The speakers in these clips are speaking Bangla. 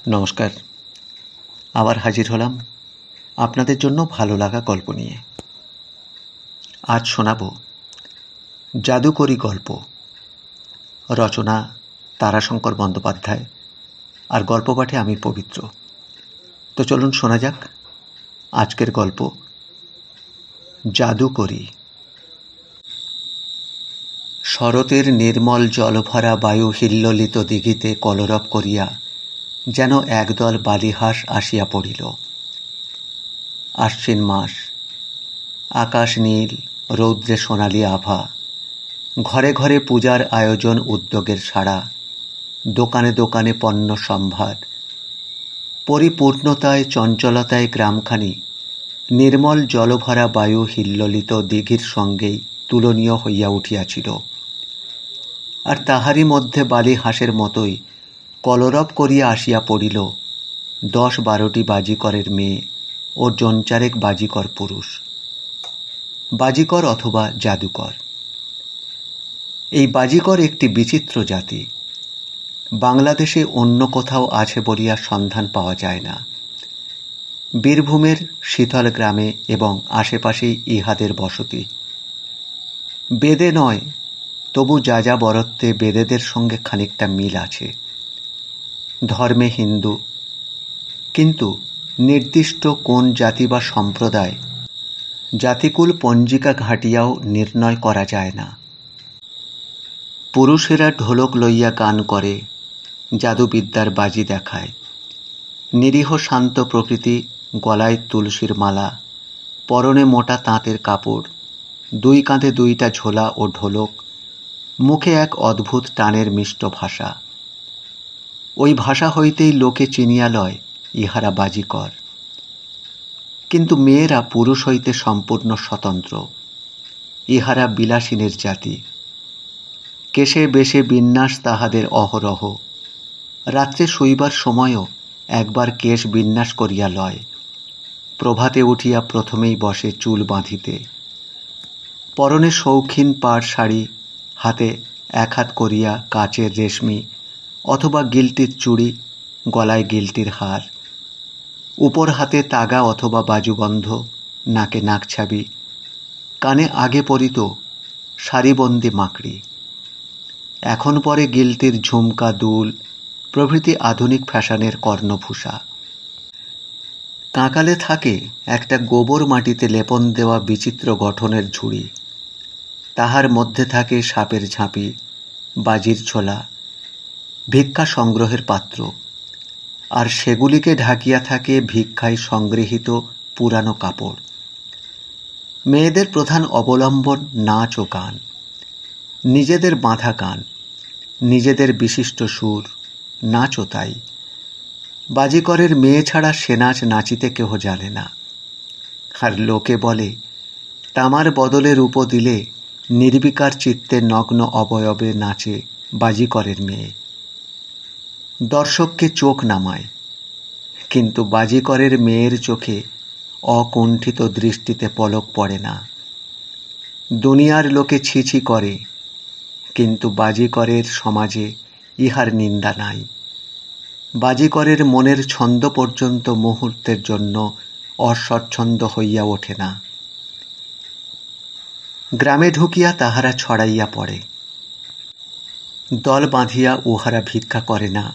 নমস্কার। আবার হাজির হলাম আপনাদের জন্য ভালো লাগা গল্প নিয়ে। আজ শোনাব জাদুকরি গল্প। রচনা তারাশঙ্কর বন্দ্যোপাধ্যায়, আর গল্প পাঠে আমি পবিত্র। তো চলুন শোনা যাক আজকের গল্প, জাদুকরি। শরতের নির্মল জলভরা বায়ু হিল্লোলিত দিঘিতে কলরব করিয়া যেন একদল বালিহাঁস আসিয়া পড়িল। আশ্বিন মাস, আকাশ নীল, রৌদ্রে সোনালি আভা, ঘরে ঘরে পূজার আয়োজন, উদ্যোগের সাড়া, দোকানে দোকানে পণ্য সম্ভার, পরিপূর্ণতায় চঞ্চলতায় গ্রামখানি নির্মল জলভরা বায়ু হিল্লোলিত দিঘির সঙ্গেই তুলনীয় হইয়া উঠিয়াছিল। আর তাহারই মধ্যে বালিহাঁসের মতোই কলরব করিয়া আসিয়া পড়িল 10-12টি বাজিকরের মেয়ে ও জনচারেক বাজিকর পুরুষ। বাজিকর অথবা জাদুকর। এই বাজিকর একটি বিচিত্র জাতি। বাংলাদেশে অন্য কোথাও আছে বলিয়া সন্ধান পাওয়া যায় না। বীরভূমের শীতল গ্রামে এবং আশেপাশেই ইহাদের বসতি। বেদে নয়, তবু যা বরত্বে বেদেদের সঙ্গে খানিকটা মিল আছে। ধর্মে হিন্দু, কিন্তু নির্দিষ্ট কোন জাতি বা সম্প্রদায় জাতিকুল পঞ্জিকা ঘাটিয়াও নির্ণয় করা যায় না। পুরুষেরা ঢোলক লইয়া গান করে, জাদুবিদ্যার বাজি দেখায়। নিরীহ শান্ত প্রকৃতি, গলায় তুলসীর মালা, পরনে মোটা তাঁতের কাপড়, দুই কাঁধে 2টা ঝোলা ও ঢোলক, মুখে এক অদ্ভুত টানের মিষ্ট ভাষা। ওই ভাষা হইতেই লোকে চিনিয়া লয় ইহারা বাজিকর। কিন্তু মেয়েরা পুরুষ হইতে সম্পূর্ণ স্বতন্ত্র। ইহারা বিলাসিনীর জাতি। কেশে বেশে বিন্যাস তাহাদের অহরহ। রাত্রে শোইবার সময়ও একবার কেশ বিন্যাস করিয়া লয়। প্রভাতে উঠিয়া প্রথমেই বসে চুল বাঁধিতে। পরনে শৌখিন পাড় শাড়ি, হাতে 1 হাত করিয়া কাচের রেশমি অথবা গিল্টির চুড়ি, গলায় গিল্টির হার, উপর হাতে তাগা অথবা বাজুবন্ধ, নাকে নাকছাবি, কানে আগে পরিত সারিবন্দি মাকড়ি। এখন পরে গিল্টির ঝুমকা, দুল প্রভৃতি আধুনিক ফ্যাশনের কর্ণভূষা। কাঁকালে থাকে একটা গোবর মাটিতে লেপন দেওয়া বিচিত্র গঠনের ঝুড়ি। তাহার মধ্যে থাকে সাপের ঝাঁপি, বাজির ছোলা, ভিক্ষা সংগ্রহের পাত্র, আর সেগুলিকে ঢাকিয়া থাকে ভিক্ষায় সংগৃহীত পুরানো কাপড়। মেয়েদের প্রধান অবলম্বন নাচ ও গান। নিজেদের বাঁধা গান, নিজেদের বিশিষ্ট সুর, নাচও তাই। বাজিকরের মেয়ে ছাড়া সে নাচ নাচিতে কেহ জানে না। আর লোকে বলে, তামার বদলে রূপ দিলে নির্বিকার চিত্তে নগ্ন অবয়বে নাচে বাজিকরের মেয়ে। দর্শককে চোখ নামায়, কিন্তু বাজিকরের মেয়ের চোখে অকুণ্ঠিত দৃষ্টিতে পলক পড়ে না। দুনিয়ার লোকে ছিছি করে, কিন্তু বাজিকরের সমাজে ইহার নিন্দা নাই। বাজিকরের মনের ছন্দ পর্যন্ত মুহূর্তের জন্য অস্বচ্ছন্দ হইয়া ওঠে না। গ্রামে ঢুকিয়া তাহারা ছড়াইয়া পড়ে। দল বাঁধিয়া উহারা ভিক্ষা করে না।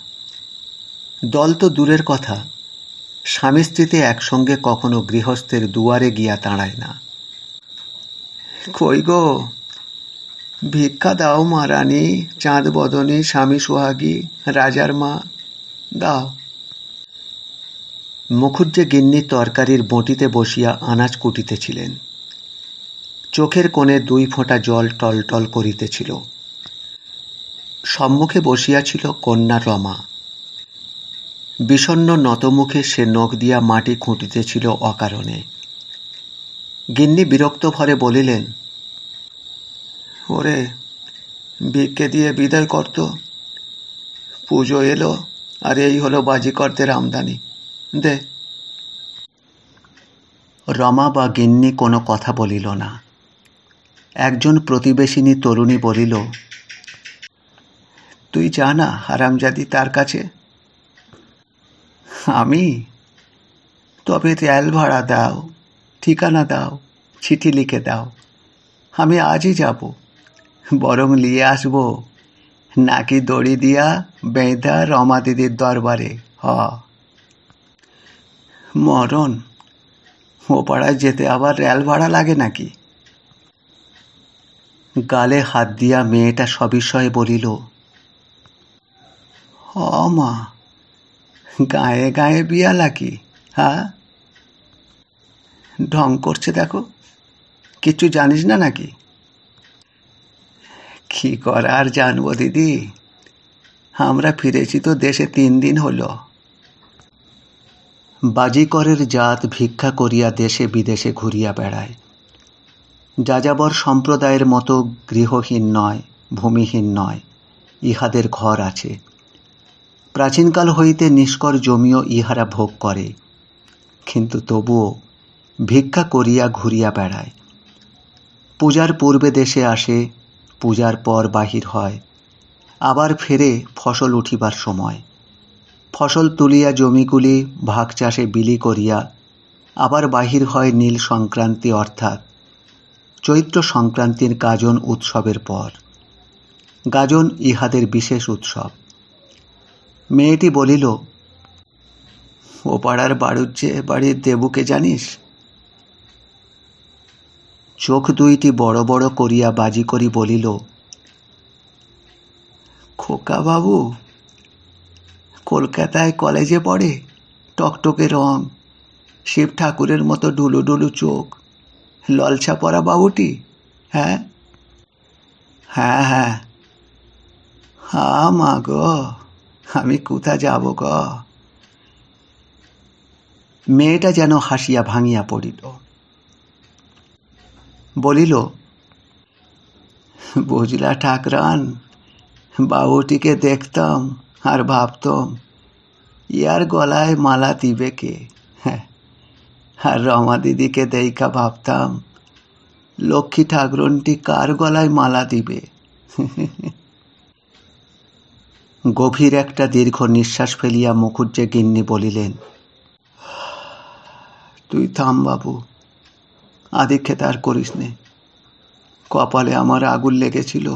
দল তো দূরের কথা, স্বামী স্ত্রীতে একসঙ্গে কখনো গৃহস্থের দুয়ারে গিয়া দাঁড়ায় না। কই গো, ভিক্ষা দাও মা রানী, চাঁদ বদনী, স্বামী সোহাগী, রাজার মা, দাও। মুখুজ্জে গিন্নি তরকারির বঁটিতে বসিয়া আনাজ কুটিতেছিলেন। চোখের কোণে 2 ফোঁটা জল টলটল করিতেছিল। সম্মুখে বসিয়াছিল কন্যা রমা। বিষণ্ণ নতমুখে সে নখ দিয়া মাটি খুঁটিতেছিল অকারণে। গিন্নি বিরক্ত ভরে বলিলেন, ওরে, ভিক্ষে দিয়ে বিদায় করত। পুজো এলো, আর এই হলো বাজিকরদের আমদানি, দে। রমা বা গিন্নি কোনো কথা বলিল না। একজন প্রতিবেশিনী তরুণী বলিল, তুই যা না হারামজাদি তার কাছে। আমি? তবে রেল ভাড়া দাও, ঠিকানা দাও, চিঠি লিখে দাও, আমি আজই যাব। বরং নিয়ে আসবো নাকি দড়ি দিয়া বেঁধা রমা দিদির দরবারে? মরণ, ও পাড়ায় যেতে আবার রেল ভাড়া লাগে নাকি? গালে হাত দিয়া মেয়েটা সবিস্ময়ে বলিল, মা, গায়ে গায়ে বিয়া লাগি? হ্যাঁ, ঢং করছে দেখো, কিছু জানিস না নাকি? কি করার জানবো দিদি, আমরা ফিরেছি তো দেশে 3 দিন হলো। বাজিকরের জাত ভিক্ষা করিয়া দেশে বিদেশে ঘুরিয়া বেড়ায়। যাযাবর সম্প্রদায়ের মতো গৃহহীন নয়, ভূমিহীন নয়, ইহাদের ঘর আছে। প্রাচীনকাল হইতে নিষ্কর জমিও ইহারা ভোগ করে, কিন্তু তবুও ভিক্ষা করিয়া ঘুরিয়া বেড়ায়। পূজার পূর্বে দেশে আসে, পূজার পর বাহির হয়, আবার ফেরে ফসল উঠিবার সময়। ফসল তুলিয়া জমিগুলি ভাগ চাষে বিলি করিয়া আবার বাহির হয় নীল সংক্রান্তি অর্থাৎ চৈত্র সংক্রান্তির গাজন উৎসবের পর। গাজন ইহাদের বিশেষ উৎসব। মেয়েটি বলিল, ও পাড়ার বাড়ুজ্যে বাড়ির দেবুকে জানিস? চোখ দুইটি বড় বড় করিয়া বাজি করি বলিল, খোকা বাবু, কলকাতায় কলেজে পড়ে, টকটকে রং, শিব ঠাকুরের মতো ডুলু ডুলু চোখ, ললছা পরা বাবুটি? হ্যাঁ হ্যাঁ হ্যাঁ। মা গো, আমি কোথা যাব গ? মেয়েটা যেন হাসিয়া ভাঙিয়া পড়িল, বলিল, বুঝলা ঠাকরান, বাবুটিকে দেখতাম আর ভাবতাম ইয়ার গলায় মালা দিবে কে? আর রমা দিদিকে দেইখা ভাবতাম লক্ষ্মী ঠাকরনটি কার গলায় মালা দিবে? গভীর একটা দীর্ঘ নিঃশ্বাস ফেলিয়া মুখুজ্জে গিন্নি বলিলেন, তুই থাম বাবু, আদিক্ষেত আর করিস নে। কপালে আমার আগুন লেগেছিল,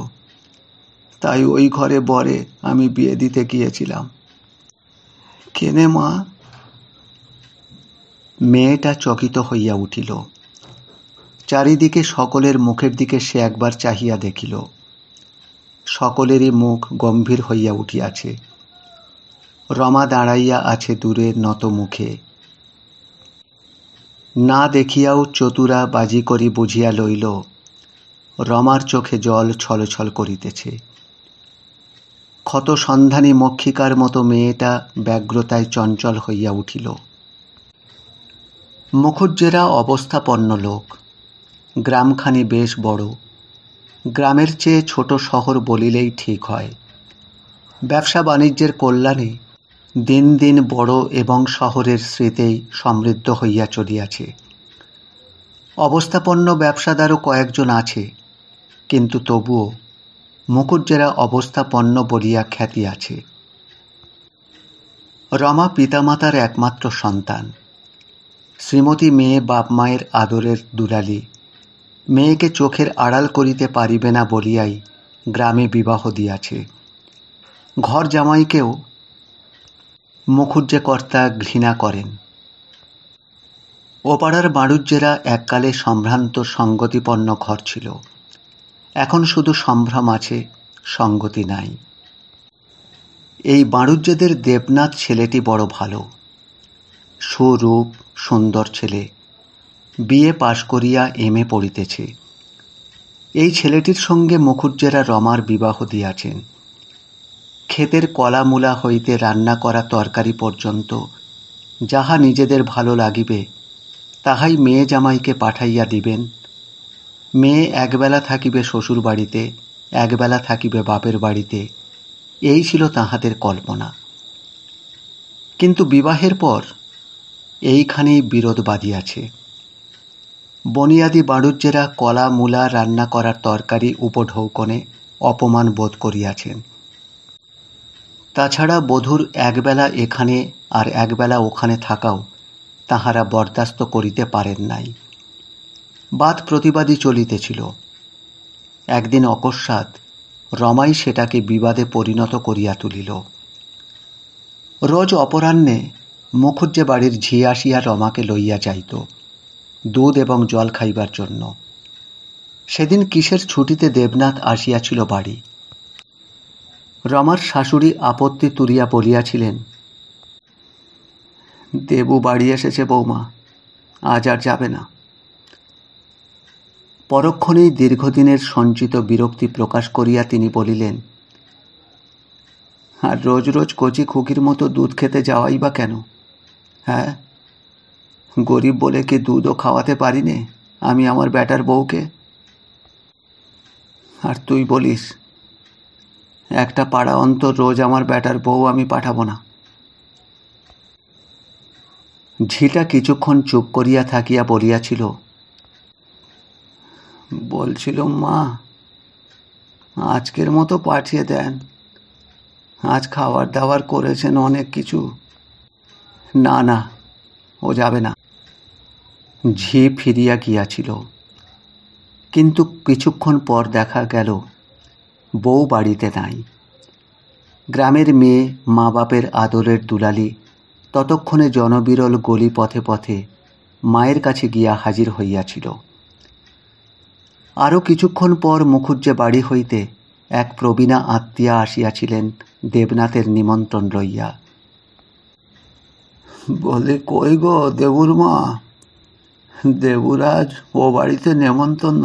তাই ওই ঘরে বরে আমি বিয়ে দিতে গিয়েছিলাম। কেনে মা? মেয়েটা চকিত হইয়া উঠিল। চারিদিকে সকলের মুখের দিকে সে একবার চাহিয়া দেখিল। সকলেরই মুখ গম্ভীর হইয়া উঠিয়াছে। রমা দাঁড়াইয়া আছে দূরে নত মুখে। না দেখিয়াও চতুরা বাজি করি বুঝিয়া লইল রমার চোখে জল ছলছল করিতেছে। ক্ষত সন্ধানী মক্ষিকার মতো মেয়েটা ব্যগ্রতায় চঞ্চল হইয়া উঠিল। মুখুজ্জেরা অবস্থাপন্ন লোক। গ্রামখানি বেশ বড়। গ্রামের চেয়ে ছোট শহর বলিলেই ঠিক হয়। ব্যবসা বাণিজ্যের কল্যাণে দিন দিন বড় এবং শহরের স্মৃতিই সমৃদ্ধ হইয়া চলিয়াছে। অবস্থাপন্ন ব্যবসাদারও কয়েকজন আছে, কিন্তু তবুও মুখুজ্জেরা অবস্থাপন্ন বলিয়া খ্যাতি আছে। রমা পিতামাতার একমাত্র সন্তান। শ্রীমতী মেয়ে বাপ মায়ের আদরের দুলালি। মেয়েকে চোখের আড়াল করিতে পারিবে না বলিয়াই গ্রামে বিবাহ দিয়াছে। ঘর জামাইকেও মুখুজ্জে কর্তা ঘৃণা করেন। ও পাড়ার বাড়ুজ্জেরা এককালে সম্ভ্রান্ত সঙ্গতিপন্ন ঘর ছিল। এখন শুধু সম্ভ্রম আছে, সঙ্গতি নাই। এই বাড়ুজ্জেদের দেবনাথ ছেলেটি বড় ভালো, সুরূপ, সুন্দর ছেলে। বিএ পাশ করিয়া এমএ পড়িতেছে। এই ছেলেটির সঙ্গে মুখুজ্জেরা রমার বিবাহ দিয়াছেন। ক্ষেতের কলামূলা হইতে রান্না করা তরকারি পর্যন্ত যাহা নিজেদের ভালো লাগিবে তাহাই মেয়ে জামাইকে পাঠাইয়া দিবেন। মেয়ে একবেলা থাকিবে শ্বশুর বাড়িতে, একবেলা থাকিবে বাপের বাড়িতে, এই ছিল তাহাদের কল্পনা। কিন্তু বিবাহের পর এইখানেই বিরোধ বাধিয়াছে। বনিয়াদি বাড়ুজ্জেরা কলা মূলা রান্না করার তরকারি উপঢৌকনে অপমান বোধ করিয়াছেন। তাছাড়া বধূর একবেলা এখানে আর একবেলা ওখানে থাকাও তাহারা বরদাস্ত করিতে পারেন নাই। বাদ প্রতিবাদী চলিতেছিল। একদিন অকস্মাৎ রমাই সেটাকে বিবাদে পরিণত করিয়া তুলিল। রোজ অপরাহ্নে মুখুজ্জে বাড়ির ঝি আসিয়া রমাকে লইয়া যাইত দুধ এবং জল খাইবার জন্য। সেদিন কিসের ছুটিতে দেবনাথ আসিয়াছিল বাড়ি। রমার শাশুড়ি আপত্তি তুলিয়া বলিয়াছিলেন, দেবু বাড়ি এসেছে বৌমা, আজ আর যাবে না। পরক্ষণেই দীর্ঘদিনের সঞ্চিত বিরক্তি প্রকাশ করিয়া তিনি বলিলেন, আর রোজ রোজ কচি খুকির মতো দুধ খেতে যাওয়াই বা কেন? হ্যাঁ, গরিব বলে কি দুধও খাওয়াতে পারি নে আমি আমার বেটার বউকে? আর তুই বলিস একটা পাড়া অন্তর রোজ আমার বেটার বউ আমি পাঠাবো না। ঝিটা কিছুক্ষণ চুপ করিয়া থাকিয়া বলিয়াছিল, বলছিলুম মা, আজকের মতো পাঠিয়ে দেন, আজ খাবার দাবার করেছেন অনেক কিছু। না না, ও যাবে না। ঝি ফিরিয়া গিয়াছিল, কিন্তু কিছুক্ষণ পর দেখা গেল বউ বাড়িতে নাই। গ্রামের মেয়ে, মা বাপের আদরের দুলালি ততক্ষণে জনবিরল গলি পথে পথে মায়ের কাছে গিয়া হাজির হইয়াছিল। আরও কিছুক্ষণ পর মুখুজ্জে বাড়ি হইতে এক প্রবীণা আত্মীয়া আসিয়াছিলেন দেবনাথের নিমন্ত্রণ লইয়া। বলে, কই গো দেবুর মা, দেবুরাজ ও বাড়িতে নেমন্তন্ন।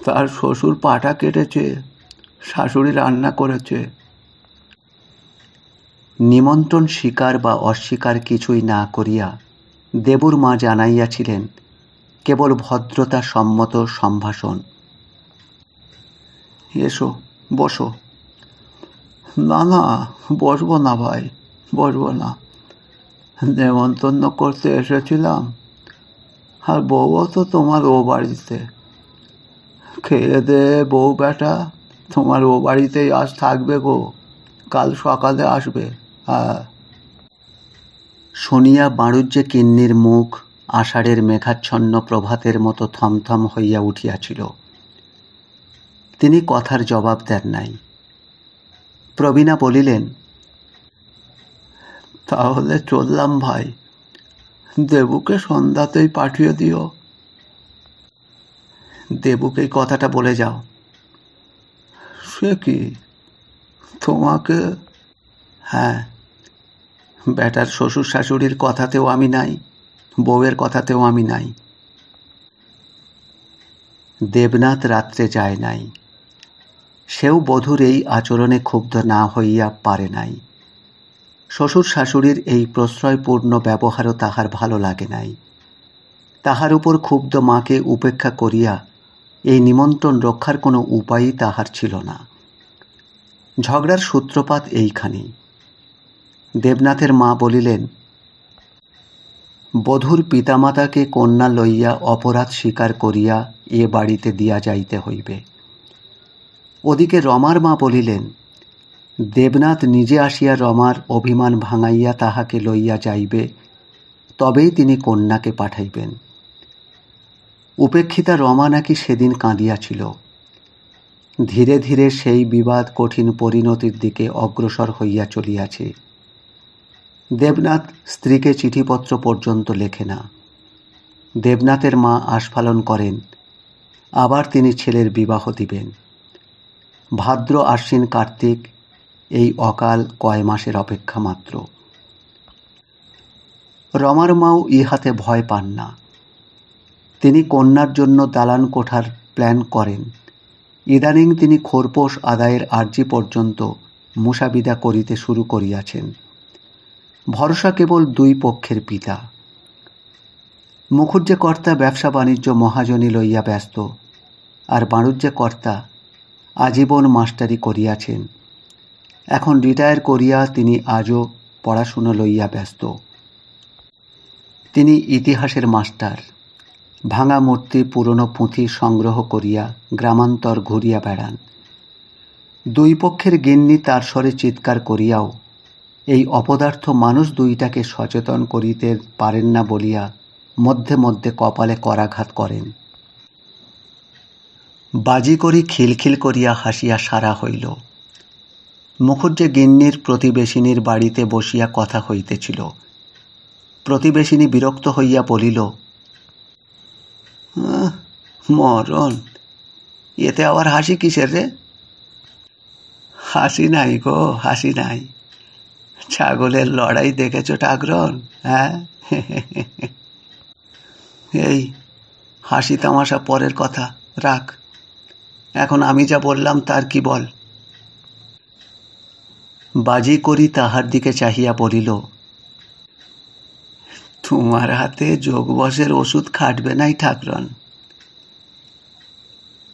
তার শ্বশুর পাটা কেটেছে, শাশুড়ি রান্না করেছে। নিমন্ত্রণ স্বীকার বা অস্বীকার কিছুই না করিয়া দেবুর মা জানাইয়াছিলেন কেবল ভদ্রতা সম্মত সম্ভাষণ। এসো, বসো। না না, বসবো না ভাই, বসবো না। নেমন্তন্ন করতে এসেছিলাম, আর বউও তো তোমার ও বাড়িতে। খেয়ে দে বউ বেটা, তোমার ও বাড়িতেই আজ থাকবে গো, কাল সকালে আসবে। হ্যাঁ। শুনিয়া বাণুজ্যে কিন্নির মুখ আষাঢ়ের মেঘাচ্ছন্ন প্রভাতের মতো থমথম হইয়া উঠিয়াছিল। তিনি কথার জবাব দেন নাই। প্রবীণা বলিলেন, তাহলে চললাম ভাই, দেবুকে সন্ধ্যাতেই পাঠিয়ে দিও। দেবুকে কথাটা বলে যাও। সে কি, তোমাকে? হ্যাঁ, বেটার শ্বশুর শাশুড়ির কথাতেও আমি নাই, বউয়ের কথাতেও আমি নাই। দেবনাথ রাত্রে যায় নাই। সেও বধূর এই আচরণে ক্ষুব্ধ না হইয়া পারে নাই। শ্বশুর শাশুড়ির এই প্রশ্রয়পূর্ণ ব্যবহারও তাহার ভালো লাগে নাই। তাহার উপর ক্ষুব্ধ মাকে উপেক্ষা করিয়া এই নিমন্ত্রণ রক্ষার কোনো উপায়ই তাহার ছিল না। ঝগড়ার সূত্রপাত এইখানেই। দেবনাথের মা বলিলেন, বধূর পিতামাতাকে কন্যা লইয়া অপরাধ স্বীকার করিয়া এ বাড়িতে দিয়া যাইতে হইবে। ওদিকে রমার মা বলিলেন, দেবনাথ নিজে আসিয়া রমার অভিমান ভাঙাইয়া তাহাকে লইয়া যাইবে, তবেই তিনি কন্যাকে পাঠাইবেন। উপেক্ষিতা রমা নাকি সেদিন কাঁদিয়াছিল। ধীরে ধীরে সেই বিবাদ কঠিন পরিণতির দিকে অগ্রসর হইয়া চলিয়াছে। দেবনাথ স্ত্রীকে চিঠিপত্র পর্যন্ত লেখে না। দেবনাথের মা আস্ফালন করেন, আবার তিনি ছেলের বিবাহ দিবেন। ভাদ্র, আশ্বিন, কার্তিক, এই অকাল কয় মাসের অপেক্ষা মাত্র। রমার মাও ইহাতে ভয় পান না। তিনি কন্যার জন্য দালান কোঠার প্ল্যান করেন। ইদানিং তিনি খোরপোশ আদায়ের আর্জি পর্যন্ত মুসাবিদা করিতে শুরু করিয়াছেন। ভরসা কেবল দুই পক্ষের পিতা। মুখুজ্জে কর্তা ব্যবসা বাণিজ্য মহাজনী লইয়া ব্যস্ত, আর বাণুজ্যে কর্তা আজীবন মাস্টারি করিয়াছেন। এখন রিটায়ার করিয়া তিনি আজও পড়াশুনো লইয়া ব্যস্ত। তিনি ইতিহাসের মাস্টার। ভাঙা মূর্তি, পুরনো পুঁথি সংগ্রহ করিয়া গ্রামান্তর ঘুরিয়া বেড়ান। দুই পক্ষের গিন্নি তার স্বরে চিৎকার করিয়াও এই অপদার্থ মানুষ দুইটাকে সচেতন করিতে পারেন না বলিয়া মধ্যে মধ্যে কপালে করাঘাত করেন। বাজি করি খিলখিল করিয়া হাসিয়া সারা হইল। মুখুজ্জে গিন্নির প্রতিবেশিনীর বাড়িতে বসিয়া কথা হইতেছিল। প্রতিবেশিনী বিরক্ত হইয়া বলিল, মরণ, এতে আবার হাসি কিসের রে? হাসি নাই গো, হাসি নাই। ছাগলের লড়াই দেখেছ ঠাকরন? হ্যাঁ, এই হাসি তামাশা পরের কথা, রাখ। এখন আমি যা বললাম তার কি বল? বাজি করি তাহার দিকে চাহিয়া বলিল, তোমার হাতে যোগবশের ওষুধ খাটবে নাই ঠাকরন।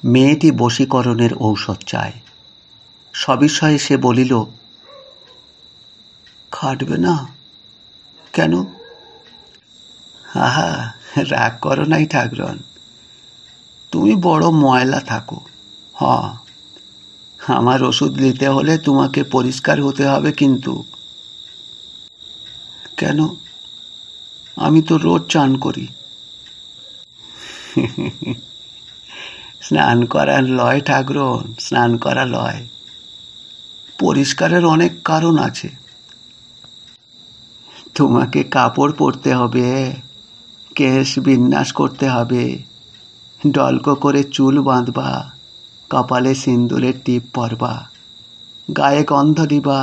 মেয়েটি বশীকরণের ঔষধ চায়। সবিষয়ে সে বলিল, খাটবে না কেন? আহা, রাগ করো নাই ঠাকরন, তুমি বড় ময়লা থাকো। আমার ওষুধ নিতে হলে তোমাকে পরিষ্কার হতে হবে কিন্তু। কেন? আমি তো রোজ চান করি। স্নান করার লয় ঠাকরন, স্নান করা লয়। পরিষ্কারের অনেক কারণ আছে। তোমাকে কাপড় পরতে হবে, কেশ বিন্যাস করতে হবে, ডলকো করে চুল বাঁধবা, কপালে সিন্দুরের টিপ পরবা, গায়ে গন্ধ দিবা,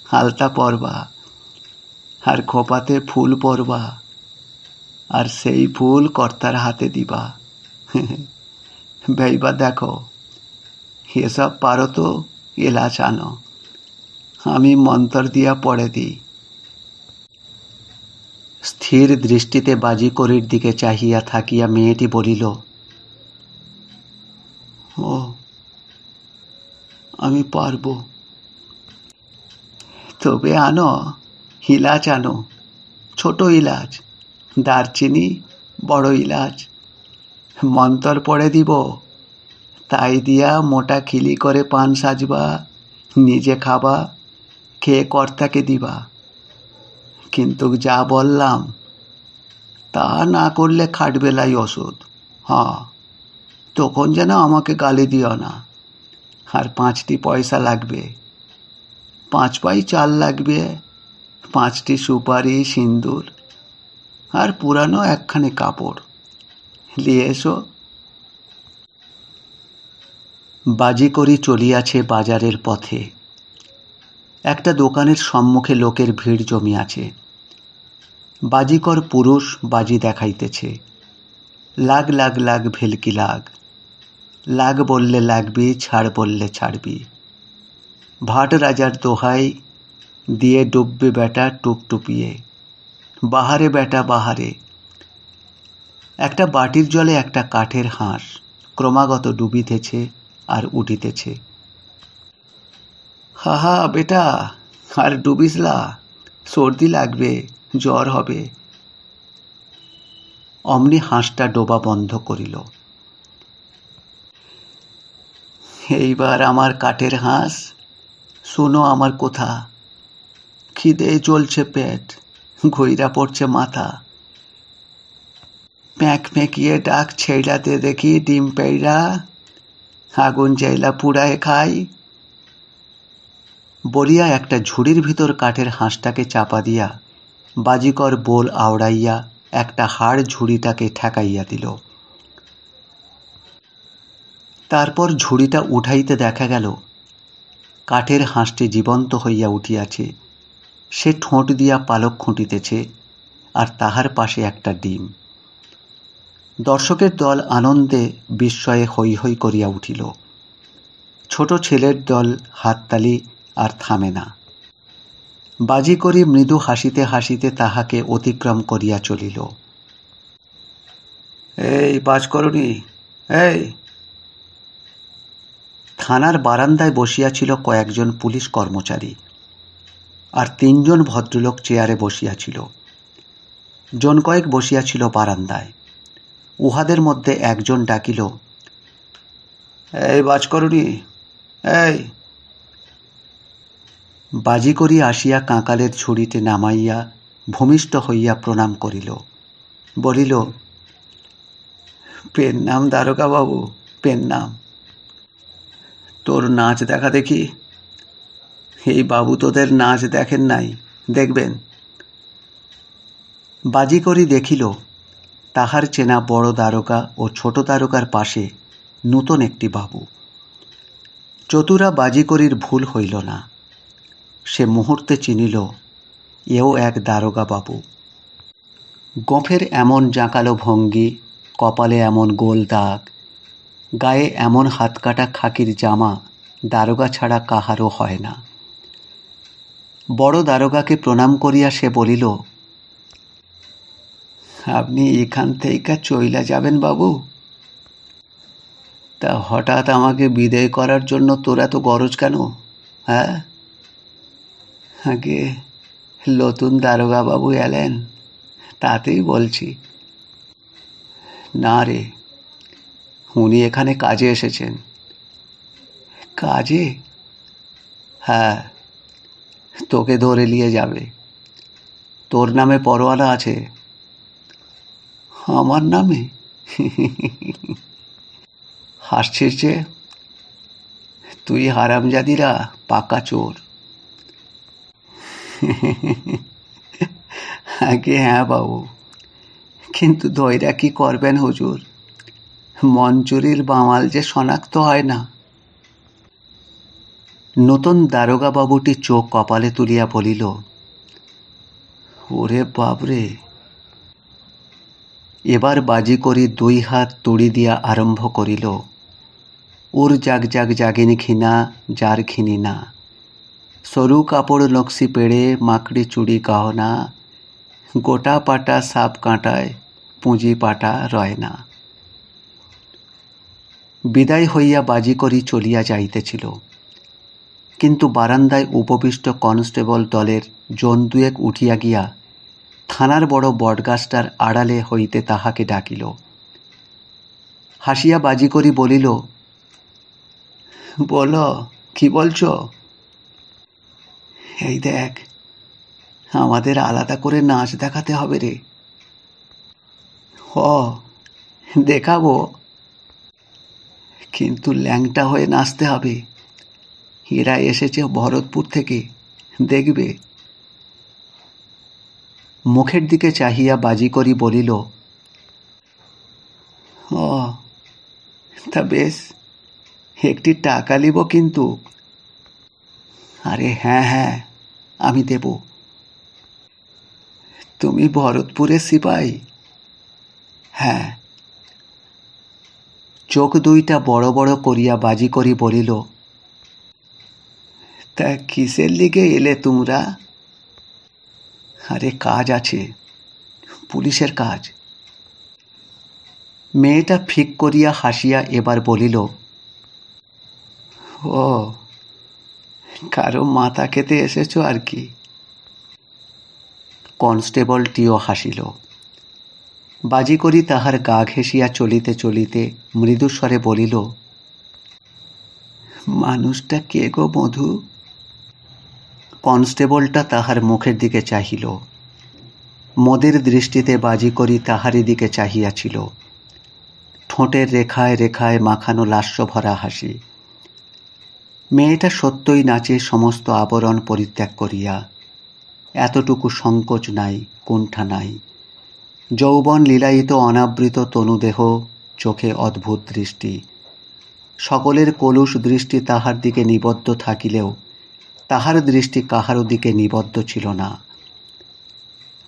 আলতা পরবা, আর খোপাতে ফুল পরবা, আর সেই ফুল কর্তার হাতে দিবা। ভাইবা দেখো, এসব পারো তো এলাচ আনো, আমি মন্তর দিয়া পড়ে দিই। স্থির দৃষ্টিতে বাজি করির দিকে চাহিয়া থাকিয়া মেয়েটি বলিল, ও, আমি পারবো। তবে আনো, ইলাচ আনো, ছোট ইলাচ, দারচিনি, বড় ইলাচ। মন্তর পড়ে দিব, তাই দিয়া মোটা খিলি করে পান সাজবা, নিজে খাবা, খেয়ে কর্তাকে দিবা। কিন্তু যা বললাম তা না করলে খাটবেলাই ওষুধ। তখন যেন আমাকে গালি দিও না। আর 5টি পয়সা লাগবে, 5 পাই চাল লাগবে, 5টি সুপারি, সিন্দুর, আর পুরানো একখানি কাপড় নিয়ে এসো। বাজি করি চলিয়াছে বাজারের পথে। একটা দোকানের সম্মুখে লোকের ভিড় জমিয়াছে। বাজিকর পুরুষ বাজি দেখাইতেছে। লাগ লাগ লাগ ভেলকি লাগ, লাগ বললে লাগবি, ছাড় বললে ছাড়বি। ভাট রাজার দোহাই দিয়ে ডুববে বেটা টুপটুপিয়ে, বাহারে বেটা বাহারে। একটা বাটির জলে একটা কাঠের হাঁস ক্রমাগত ডুবিতেছে আর উঠিতেছে। হাহা বেটা, আর ডুবিসলা, সর্দি লাগবে, জ্বর হবে। অমনি হাঁসটা ডোবা বন্ধ করিল। এইবার আমার কাঠের হাঁস, শোনো আমার কথা। খিদে চলছে পেট, ঘইরা পড়ছে মাথা। প্যাঁক ফেঁকিয়ে ডাক ছেড়াতে দেখি ডিম পেড়া, আগুন জ্বাইলা পুড়ায় খাই। বলিয়া একটা ঝুড়ির ভিতর কাঠের হাঁসটাকে চাপা দিয়া বাজিকর বোল আওড়াইয়া একটা হাড় ঝুড়িটাকে ঠেকাইয়া দিল। তারপর ঝুড়িটা উঠাইতে দেখা গেল কাঠের হাঁসটি জীবন্ত হইয়া উঠিয়াছে। সে ঠোঁট দিয়া পালক খুঁটিতেছে, আর তাহার পাশে একটা ডিম। দর্শকের দল আনন্দে বিস্ময়ে হৈ হৈ করিয়া উঠিল। ছোট ছেলের দল হাততালি আর থামে না। বাজি করি মৃদু হাসিতে হাসিতে তাহাকে অতিক্রম করিয়া চলিল। এই বাজকরণী, এই। থানার বারান্দায় বসিয়াছিল কয়েকজন পুলিশ কর্মচারী, আর 3 জন ভদ্রলোক চেয়ারে বসিয়াছিল। জন কয়েক বসিয়াছিল বারান্দায়। উহাদের মধ্যে একজন ডাকিল, এই বাজকরণী, এই, বাজি করি আসিয়া কাঁকালের ঝুড়িতে নামাইয়া ভূমিষ্ঠ হইয়া প্রণাম করিল, বলিল, পেন নাম দারোগা বাবু, পেন নাম। তোর নাচ দেখা দেখি। এই বাবু তোদের নাচ দেখেন নাই, দেখবেন। বাজি করি দেখিল তাহার চেনা বড় দারোগা ও ছোট দারোগার পাশে নূতন একটি বাবু। চতুরা বাজি করির ভুল হইল না। সে মুহূর্তে চিনিল এও এক দারোগা বাবু। গোঁফের এমন জাঁকালো ভঙ্গি, কপালে এমন গোল দাগ, গায়ে এমন হাতকাটা খাকির জামা দারোগা ছাড়া কাহারও হয় না। বড় দারোগাকে প্রণাম করিয়া সে বলিল, আপনি এখান থেকে চইলা যাবেন বাবু? তা হঠাৎ আমাকে বিদায় করার জন্য তোর এত গরজ কেন? হ্যাঁ, আগে নতুন দারোগা বাবু এলেন, তাতেই বলছি। না রে, উনি এখানে কাজে এসেছেন। কাজে? হ্যাঁ, তোকে ধরে নিয়ে যাবে। তোর নামে পরোয়ানা আছে। আমার নামে? হাসছিস যে? তুই হারামজাদিরা পাকা চোর। আগে হ্যাঁ বাবু, কিন্তু দইরা কি করবেন হুজুর? মঞ্জুরির বামাল যে শনাক্ত হয় না। নতুন দারোগা বাবুটি চোখ কপালে তুলিয়া বলিল, ওরে বাবরে। এবার বাজি করি দুই হাত তুড়ি দিয়া আরম্ভ করিল, উর জাগ জাগ জাগিনী খিনা, যার খিনি না। সরু কাপড় নকশি পেড়ে, মাকড়ি চুড়ি গহনা, গোটা পাটা সাপ কাঁটায়, পুঁজি পাটা রয় না। বিদায় হইয়া বাজি করি চলিয়া যাইতেছিল, কিন্তু বারান্দায় উপবিষ্ট কনস্টেবল দলের জন দুয়েক উঠিয়া গিয়া থানার বড় বটগাছটার আড়ালে হইতে তাহাকে ডাকিল। হাসিয়া বাজি করি বলিল, বলো, কি বলছ? এই দেখ, আমাদের আলাদা করে নাচ দেখাতে হবে রে। ও, দেখাবো, কিন্তু ল্যাংটা হয়ে নাচতে হবে। এরা এসেছে ভরতপুর থেকে, দেখবে। মুখের দিকে চাহিয়া বাজি করি বলিল, ও, তা বেশ, একটি টাকা নিব কিন্তু। আরে হ্যাঁ হ্যাঁ, আমি দেব। তুমি ভরতপুরের সিপাই? হ্যাঁ। চোখ দুইটা বড় বড় করিয়া বাজি করি বলিল, তা কিসের লিগে এলে তোমরা? আরে কাজ আছে, পুলিশের কাজ। মেয়েটা ফিক করিয়া হাসিয়া এবার বলিল, ও, কারো মাথা খেতে এসেছো আর কি। কনস্টেবলটিও হাসিল। বাজি করি তাহার গা ঘেঁষিয়া চলিতে চলিতে মৃদুস্বরে বলিল, মানুষটা কে গো মধু? কনস্টেবলটা তাহার মুখের দিকে চাহিল। মদের দৃষ্টিতে বাজি করি তাহারই দিকে চাহিয়াছিল। ঠোঁটের রেখায় রেখায় মাখানো লাস্যভরা হাসি। মেয়েটা সত্যই নাচে সমস্ত আবরণ পরিত্যাগ করিয়া। এতটুকু সংকোচ নাই, কুণ্ঠা নাই। যৌবন লীলায়িত অনাবৃত তনুদেহ, চোখে অদ্ভুত দৃষ্টি। সকলের কলুষ দৃষ্টি তাহার দিকে নিবদ্ধ থাকিলেও তাহার দৃষ্টি কাহারও দিকে নিবদ্ধ ছিল না।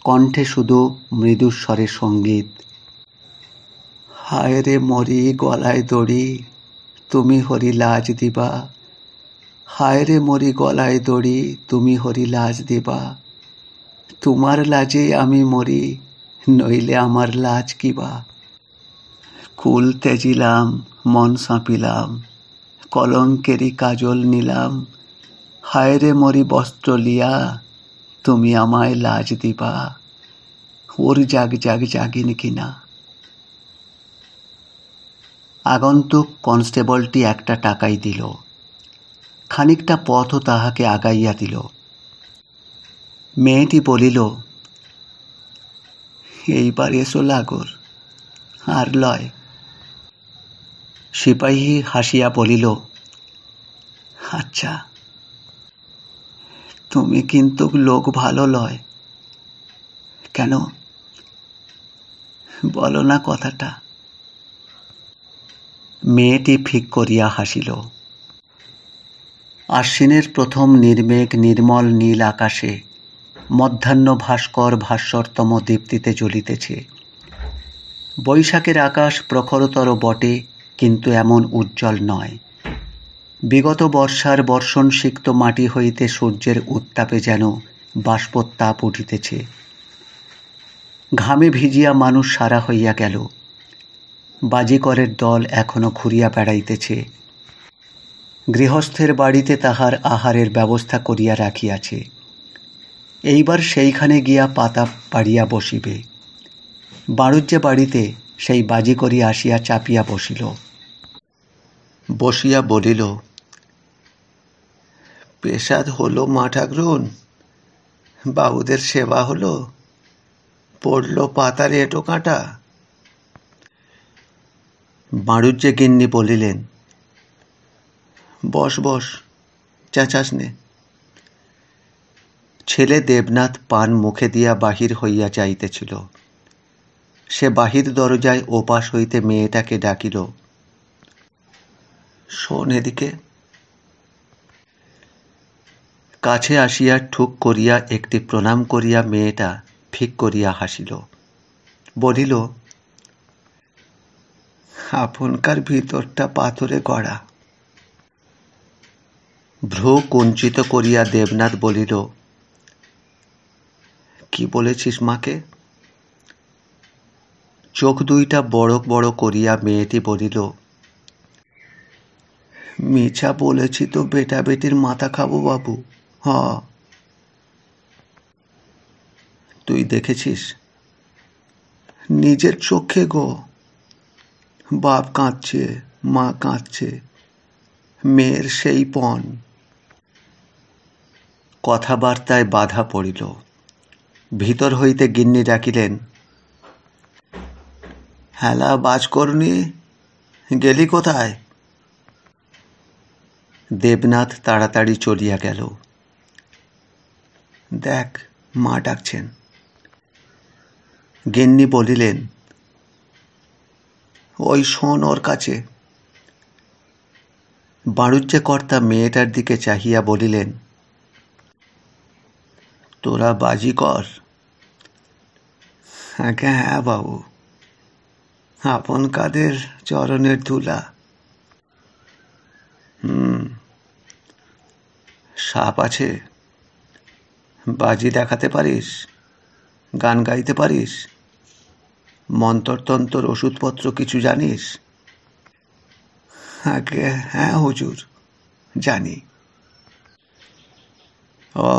কণ্ঠে শুধু মৃদুস্বরে সঙ্গীত। হায় রে মরি গলায় দড়ি, তুমি হরি লাজ দিবা। হায় রে মরি গলায় দড়ি, তুমি হরি লাজ দিবা। তোমার লাজে আমি মরি, নইলে আমার লাজ কিবা। কুল তেজিলাম, মন সাঁপিলাম, কলঙ্কেরই কাজল নিলাম। হায় রে মরি বস্ত্র লিয়া, তুমি আমায় লাজ দিবা। ওর জাগ জাগ জাগিন কিনা। আগন্তুক কনস্টেবলটি একটা টাকাই দিল। খানিকটা পথও তাহাকে আগাইয়া দিল। মেয়েটি বলিল, এইবার এসো লাগর, আর লয়। সিপাহী হাসিয়া বলিল, আচ্ছা, তুমি কিন্তু লোক ভালো লয়। কেন বলো না কথাটা? মেয়েটি ফিক করিয়া হাসিল। আশ্বিনের প্রথম নির্মেঘ নির্মল নীল আকাশে মধ্যাহ্ন ভাস্কর ভাস্বরতম দীপ্তিতে জ্বলিতেছে। বৈশাখের আকাশ প্রখরতর বটে, কিন্তু এমন উজ্জ্বল নয়। বিগত বর্ষার বর্ষণসিক্ত মাটি হইতে সূর্যের উত্তাপে যেন বাষ্পোত্তাপ উঠিতেছে। ঘামে ভিজিয়া মানুষ সারা হইয়া গেল। বাজিকরের দল এখনো ঘুরিয়া বেড়াইতেছে। গৃহস্থের বাড়িতে তাহার আহারের ব্যবস্থা করিয়া রাখিয়াছে। এইবার সেইখানে গিয়া পাতা পাড়িয়া বসিবে। বাড়ুজ্যে বাড়িতে সেই বাজিকরি আসিয়া চাপিয়া বসিল। বসিয়া বলিল, পেশাদ হলো মা ঠাকরুন, বাবুদের সেবা হলো, পড়ল পাতার এঁটো কাঁটা। বাড়ুজ্যে গিন্নি বলিলেন, বস বস, চেঁচাস নে। ছেলে দেবনাথ পান মুখে দিয়া বাহির হইয়া যাইতেছিল। সে বাহির দরজায় ওপাশ হইতে মেয়েটাকে ডাকিল, শোন এদিকে। কাছে আসিয়া ঠুক করিয়া একটি প্রণাম করিয়া মেয়েটা ফিক করিয়া হাসিল। বলিল, আপনকার ভিতরটা পাথরে গড়া। ভ্রু কুঞ্চিত করিয়া দেবনাথ বলিল, কি বলেছিস মাকে? চোখ দুইটা বড় বড় করিয়া মেয়েটি বলিল, মিছা বলেছি তো বেটা বেটির মাথা খাবো বাবু। হ, তুই দেখেছিস? নিজের চোখে গো। বাপ কাঁদছে, মা কাঁদছে, মেয়ের সেই পণ। কথাবার্তায় বাধা পড়িল। ভিতর হইতে গিন্নি ডাকিলেন, হেলা বাজকর্ণী, গেলি কোথায়? দেবনাথ তাড়াতাড়ি চলিয়া গেল। দেখ, মা ডাকছেন। গিন্নি বলিলেন, ওই শোন ওর কাছে। বাড়ুজ্যে কর্তা মেয়েটার দিকে চাহিয়া বলিলেন, তোরা বাজি কর। আগে হ্যাঁ বাবু, আপন কাদের চরণের ধুলা। সাপ আছে? বাজি দেখাতে পারিস? গান গাইতে পারিস? মন্তরতন্তর ওষুধপত্র কিছু জানিস? আগে হ্যাঁ হুজুর, জানি। ও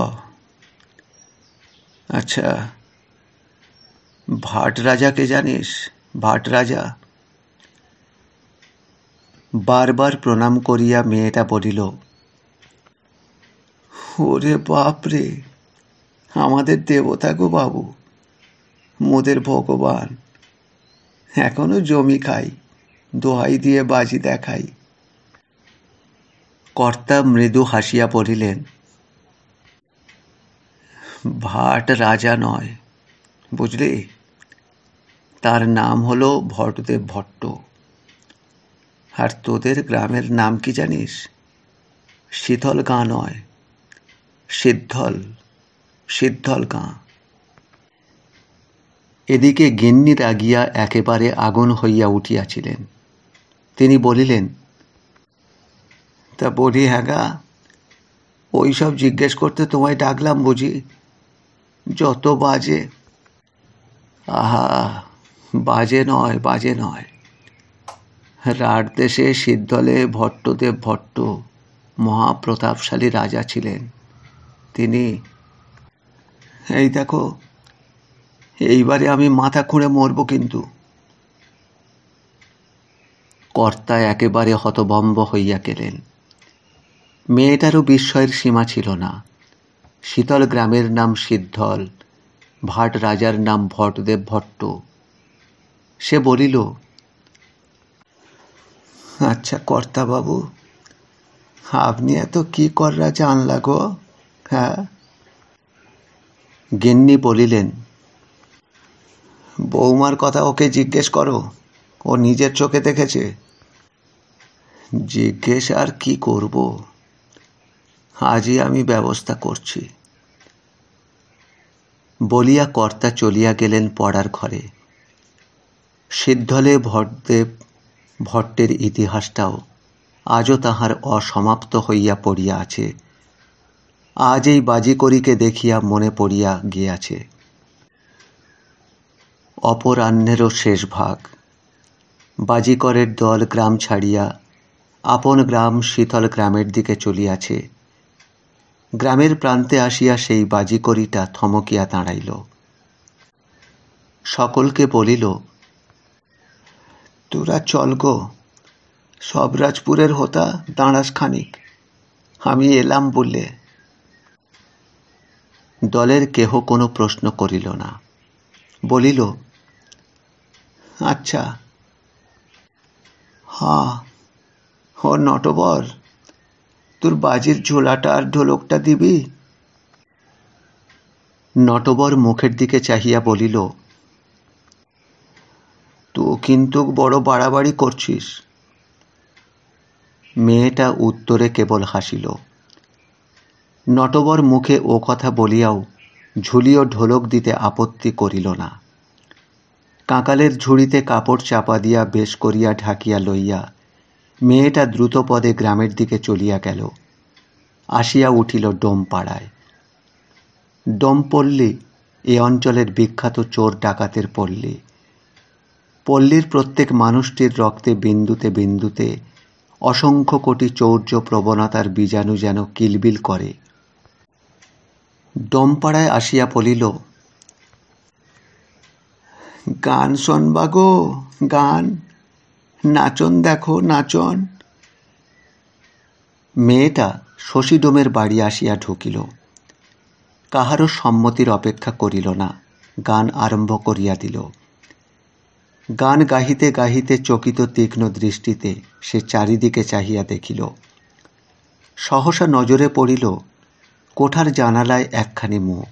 আচ্ছা, ভাট রাজাকে জানিস? ভাট রাজা? বারবার প্রণাম করিয়া মেয়েটা বলিল, ওরে বাপরে, আমাদের দেবতা গো বাবু, মোদের ভগবান। এখনো জমি খাই, দোহাই দিয়ে বাজি দেখাই। কর্তা মৃদু হাসিয়া বলিলেন, ভাট রাজা নয়, বুঝলি? তার নাম হলো ভটদেব ভট্ট। আর তোদের গ্রামের নাম কি জানিস? শীতল গাঁ নয়, সিদ্ধল, সিদ্ধল গাঁ। এদিকে গিন্নি রাগিয়া একেবারে আগুন হইয়া উঠিয়াছিলেন। তিনি বলিলেন, তা বলি হ্যাগা, ওই সব জিজ্ঞেস করতে তোমায় ডাকলাম বুঝি? যত বাজে। আহা, বাজে নয়, বাজে নয়। রাঢ় দেশে সিদ্ধলে ভট্টদেব ভট্ট মহাপ্রতাপশালী রাজা ছিলেন। তিনি, এই দেখো, এইবারে আমি মাথা খুঁড়ে মরব কিন্তু। কর্তা একেবারে হতভম্ব হইয়া গেলেন। মেয়েটারও বিস্ময়ের সীমা ছিল না। শীতল গ্রামের নাম সিদ্ধল, ভাট রাজার নাম ভটদেব ভট্ট। সে বলিল, আচ্ছা কর্তাবাবু, আপনি এত কি কররা জানলা গো? হ্যাঁ। গিন্নি বলিলেন, বৌমার কথা ওকে জিজ্ঞেস করো, ও নিজের চোখে দেখেছে। জিজ্ঞেস আর কি করব, আজই আমি ব্যবস্থা করছি বলিয়া কর্তা চলিয়া গেলেন পড়ার ঘরে। সিদ্ধলে ভটদেব ভট্টের ইতিহাসটাও আজও তাহার অসমাপ্ত হইয়া পড়িয়া আছে। আজ এই বাজিকরিকে দেখিয়া মনে পড়িয়া গিয়াছে। অপরাহ্নেরও শেষ ভাগ। বাজিকরের দল গ্রাম ছাড়িয়া আপন গ্রাম শীতল গ্রামের দিকে চলিয়াছে। গ্রামের প্রান্তে আসিয়া সেই বাজিকরিটা থমকিয়া দাঁড়াইল। সকলকে বলিল, তোরা চল গো, সবরাজপুরের হোতা দাঁড়াস খানিক, আমি এলাম বলে। দলের কেহ কোনো প্রশ্ন করিল না, বলিল, আচ্ছা। হ্যাঁ, ও নটবর, তোর বাজির ঝোলাটা আর ঢোলকটা দিবি? নটবর মুখের দিকে চাহিয়া বলিল, তুই কিন্তু বড় বাড়াবাড়ি করছিস। মেয়েটা উত্তরে কেবল হাসিল। নটবর মুখে ও কথা বলিয়াও ঝুলি ও ঢোলক দিতে আপত্তি করিল না। কাঁকালের ঝুড়িতে কাপড় চাপা দিয়া বেশ করিয়া ঢাকিয়া লইয়া মেয়েটা দ্রুতপদে গ্রামের দিকে চলিয়া গেল। আসিয়া উঠিল ডোমপাড়ায়। ডোমপল্লী এ অঞ্চলের বিখ্যাত চোর ডাকাতের পল্লী। পল্লীর প্রত্যেক মানুষটির রক্তে বিন্দুতে বিন্দুতে অসংখ্য কোটি চৌর্য প্রবণতার বীজাণু যেন কিলবিল করে। ডোমপাড়ায় আসিয়া বলিল, গান শোনবা গো, গান, নাচন দেখো, নাচন। মেয়েটা শশীডোমের বাড়ি আসিয়া ঢুকিল। কাহারও সম্মতির অপেক্ষা করিল না, গান আরম্ভ করিয়া দিল। গান গাহিতে গাহিতে চকিত তীক্ষ্ণ দৃষ্টিতে সে চারিদিকে চাহিয়া দেখিল। সহসা নজরে পড়িল কোঠার জানালায় একখানি মুখ,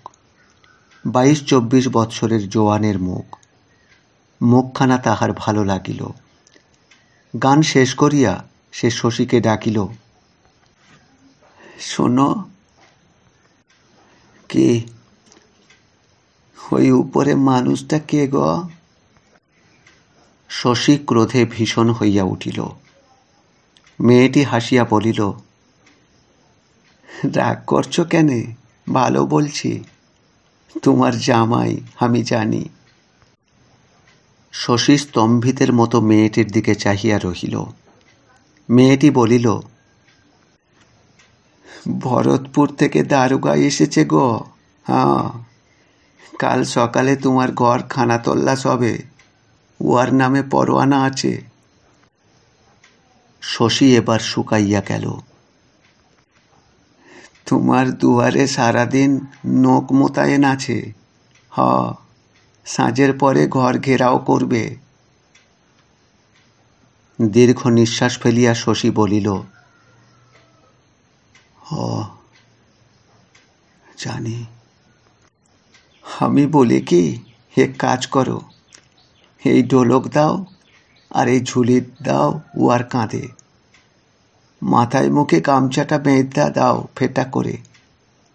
22-24 বৎসরের জোয়ানের মুখ। মুখখানা তাহার ভালো লাগিল। গান শেষ করিয়া সে শশীকে ডাকিল, শোনো। কি? ওই উপরে মানুষটা কে গো? শশী ক্রোধে ভীষণ হইয়া উঠিল। মেয়েটি হাসিয়া বলিল, রাগ করছো কেনে? ভালো বলছি, তোমার জামাই, আমি জানি। শশী স্তম্ভিতের মতো মেয়েটির দিকে চাহিয়া রহিল। মেয়েটি বলিল, ভরতপুর থেকে দারোগা এসেছে গো। হ্যাঁ, কাল সকালে তোমার ঘর খানা তল্লাশ হবে, উহার নামে পরোয়ানা আছে। শশী এবার শুকাইয়া গেল। তোমার দুয়ারে সারাদিন নোক মোতায়েন আছে। হ, সাঁঝের পরে ঘর ঘেরাও করবে। দীর্ঘ নিঃশ্বাস ফেলিয়া শশী বলিল, জানি। আমি বলি কি, এক কাজ করো, এই ঢোলক দাও আর এই ঝুলি দাও উয়ার কাঁধে, মাথায় মুখে গামছাটা বেঁধা দাও ফেটা করে।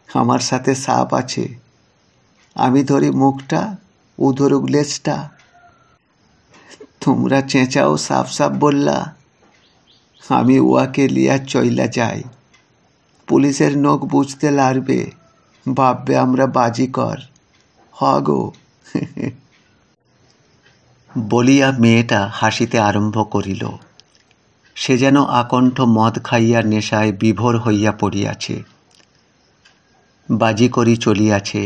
আমার সাথে সাপ আছে, আমি ধরি মুখটা, ও ধরুক লেজটা। তোমরা চেঁচাও সাপ সাপ বললা, আমি উয়াকে লিয়া চইলা যাই। পুলিশের নখ বুঝতে লারবে, ভাববে আমরা বাজিকর। হ গো। বলিয়া মেয়েটা হাসিতে আরম্ভ করিল। সে যেন আকণ্ঠ মদ খাইয়া নেশায় বিভোর হইয়া পড়িয়াছে। বাজিকরি চলিয়াছে,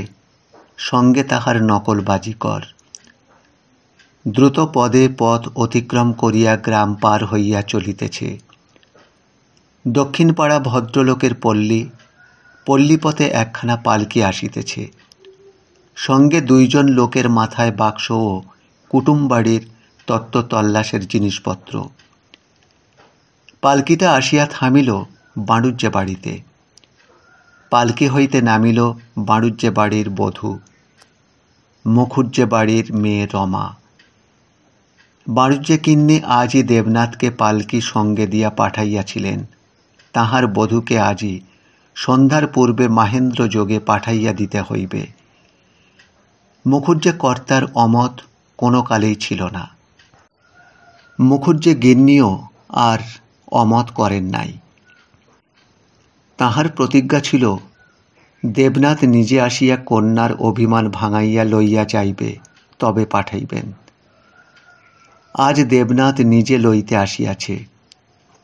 সঙ্গে তাহার নকল বাজিকর। দ্রুত পদে পথ অতিক্রম করিয়া গ্রাম পার হইয়া চলিতেছে। দক্ষিণ পাড়া ভদ্রলোকের পল্লী, পল্লীপথে একখানা পালকি আসিতেছে, সঙ্গে 2 জন লোকের মাথায় বাক্স ও কুটুমবাড়ির তত্ত্ব তল্লাশের জিনিসপত্র। পালকিটা আসিয়া থামিল বাড়ুজ্যে বাড়িতে। পালকি হইতে নামিল বাড়ুজ্যে বাড়ির বধূ, মুখুজ্জে বাড়ির মেয়ে রমা। বাড়ুজ্যে কিন্নি আজই দেবনাথকে পালকি সঙ্গে দিয়া পাঠাইয়াছিলেন তাহার বধূকে আজই সন্ধ্যার পূর্বে মাহেন্দ্র যোগে পাঠাইয়া দিতে হইবে। মুখুজ্জে কর্তার অমত কোনো কালেই ছিল না। মুখুজ্জে গিন্নিও আর অমত করেন নাই। তাহার প্রতিজ্ঞা ছিল দেবনাথ নিজে আসিয়া কন্যার অভিমান ভাঙাইয়া লইয়া যাইবে, তবে পাঠাইবেন। আজ দেবনাথ নিজে লইতে আসিয়াছে,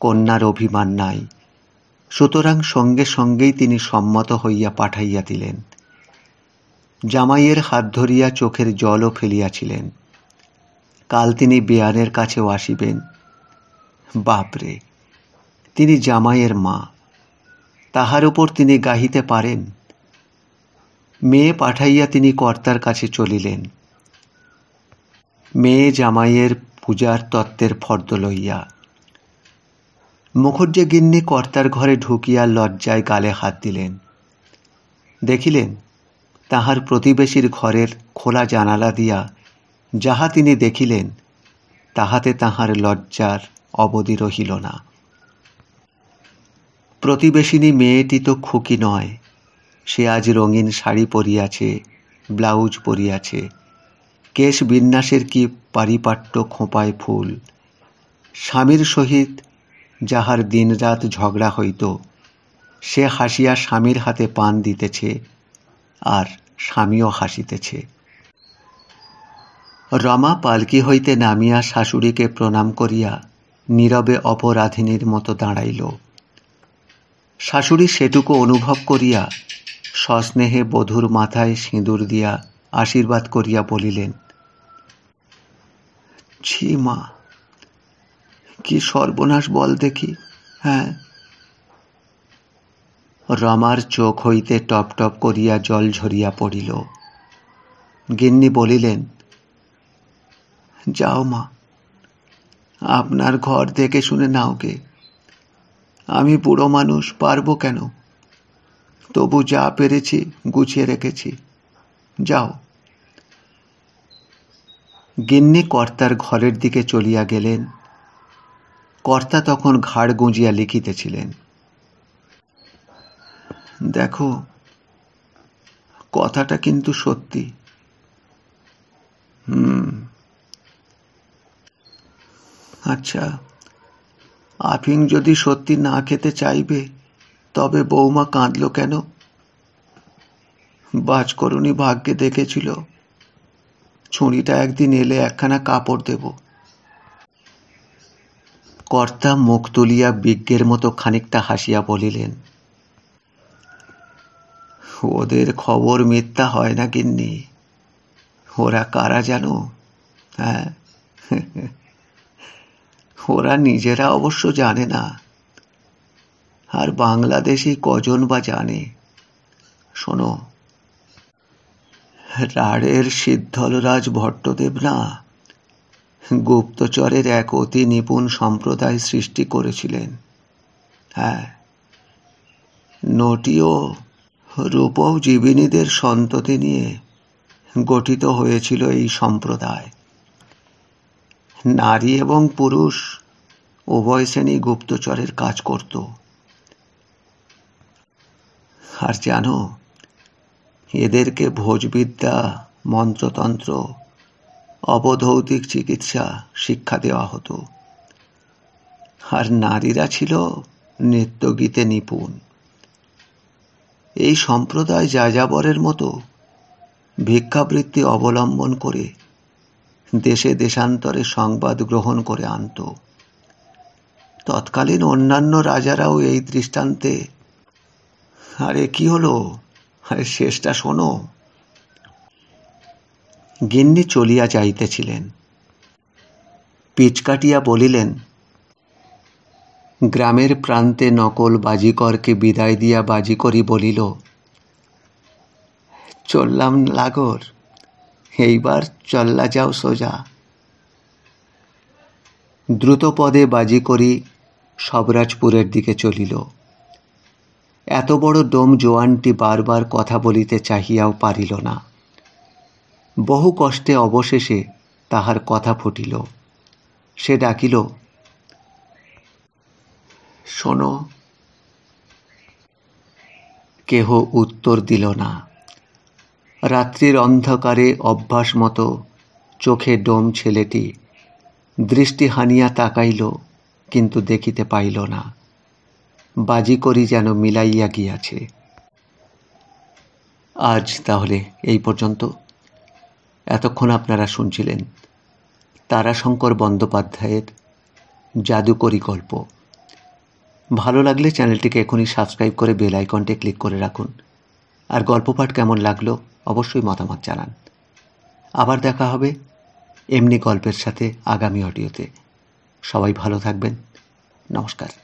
কন্যার অভিমান নাই, সুতরাং সঙ্গে সঙ্গেই তিনি সম্মত হইয়া পাঠাইয়া দিলেন। জামাইয়ের হাত ধরিয়া চোখের জলও ফেলিয়াছিলেন। কাল তিনি বেয়ানের কাছেও আসিবেন। বাপরে, তিনি জামাইয়ের মা, তাহার উপর তিনি গাহিতে পারেন? মেয়ে পাঠাইয়া তিনি কর্তার কাছে চলিলেন, মেয়ে জামাইয়ের পূজার তত্ত্বের ফর্দ লইয়া। মুখুজ্জে গিন্নি কর্তার ঘরে ঢুকিয়া লজ্জায় গালে হাত দিলেন। দেখিলেন তাহার প্রতিবেশীর ঘরের খোলা জানালা দিয়া যাহা তিনি দেখিলেন তাহাতে তাহার লজ্জার অবধি রহিল না। প্রতিবেশিনী মেয়েটি তো খুকি নয়, সে আজ রঙিন শাড়ি পরিয়াছে, ব্লাউজ পরিয়াছে, কেশ বিন্যাসের কি পারিপাট্য, খোঁপায় ফুল। স্বামীর সহিত যাহার দিনরাত ঝগড়া হইত, সে হাসিয়া স্বামীর হাতে পান দিতেছে, আর স্বামীও হাসিতেছে। রমা পালকি হইতে নামিয়া শাশুড়িকে প্রণাম করিয়া নীরবে অপরাধিনীর মতো দাঁড়াইল। শাশুড়ি সেটুকু অনুভব করিয়া সস্নেহে বধূর মাথায় সিঁদুর দিয়া আশীর্বাদ করিয়া বলিলেন, ছি মা, কি সর্বনাশ বল দেখি। হ্যাঁ। রমার চোখ হইতে টপ টপ করিয়া জল ঝরিয়া পড়িল। গিন্নি বলিলেন, যাও মা, আপনার ঘর দেখে শুনে নাও গে, আমি বুড়ো মানুষ, পারবো কেন? তবু যা পেরেছি গুছিয়ে রেখেছি, যাও। গিন্নি কর্তার ঘরের দিকে চলিয়া গেলেন। কর্তা তখন ঘাড় গুঁজিয়া লিখিতেছিলেন। দেখো, কথাটা কিন্তু সত্যি। আচ্ছা, আফিং যদি সত্যি না খেতে চাইবে, তবে বৌমা কাঁদল কেন? বাজকরুণী ভাগ্যে দেখেছিল, ছুরিটা একদিন এলে একখানা কাপড় দেব। কর্তা মুখ তুলিয়া বিজ্ঞের মতো খানিকটা হাসিয়া বলিলেন, ওদের খবর মিথ্যা হয় না গিন্নি। ওরা কারা জানো? হ্যাঁ, ওরা নিজেরা অবশ্য জানে না, আর বাংলাদেশি কজন বা জানে। শোনো, রাঢ়ের সিদ্ধলরাজ ভট্টদেব না গুপ্তচরের এক অতি নিপুণ সম্প্রদায় সৃষ্টি করেছিলেন। হ্যাঁ, নটি ও রূপও জীবিনীদের সন্ততি নিয়ে গঠিত হয়েছিল এই সম্প্রদায়। নারী এবং পুরুষ উভয় শ্রেণী গুপ্তচরের কাজ করত। আর জানো, এদেরকে ভোজবিদ্যা, মন্ত্রতন্ত্র, অবধৌতিক চিকিৎসা শিক্ষা দেওয়া হতো। আর নারীরা ছিল নৃত্যগীতে নিপুণ। এই সম্প্রদায় যাযাবরের মতো ভিক্ষাবৃত্তি অবলম্বন করে দেশে দেশান্তরে সংবাদ গ্রহণ করে আনত। তৎকালীন অন্যান্য রাজারাও এই দৃষ্টান্তে। আরে কি হলো? আরে শেষটা শোনো। গিন্নি চলিয়া যাইতেছিলেন। পিচ কাটিয়া বলিলেন, গ্রামের প্রান্তে নকল বাজিকরকে বিদায় দিয়া বাজিকরি বলিল, চললাম লাগর, এইবার চল্লা যাও সোজা। দ্রুতপদে বাজিকরি সবরাজপুরের দিকে চলিল। এত বড় ডোম জোয়ানটি বারবার কথা বলিতে চাহিয়াও পারিল না। বহু কষ্টে অবশেষে তাহার কথা ফুটিল। সে ডাকিল, শোনো। কেহ উত্তর দিল না। রাত্রির অন্ধকারে অভ্যাস মতো চোখে ডোম ছেলেটি দৃষ্টি হানিয়া তাকাইল, কিন্তু দেখিতে পাইল না। বাজিকরি যেন মিলাইয়া গিয়াছে। আজ তাহলে এই পর্যন্ত। এতক্ষণ আপনারা শুনছিলেন তারাশঙ্কর বন্দ্যোপাধ্যায়ের জাদুকরি গল্প। ভালো লাগলে চ্যানেলটিকে এখনই সাবস্ক্রাইব করে বেল আইকনটি ক্লিক করে রাখুন। আর গল্প পাঠ কেমন লাগলো অবশ্যই মতামত জানান। আবার দেখা হবে এমনি গল্পের সাথে আগামী অডিওতে। সবাই ভালো থাকবেন। নমস্কার।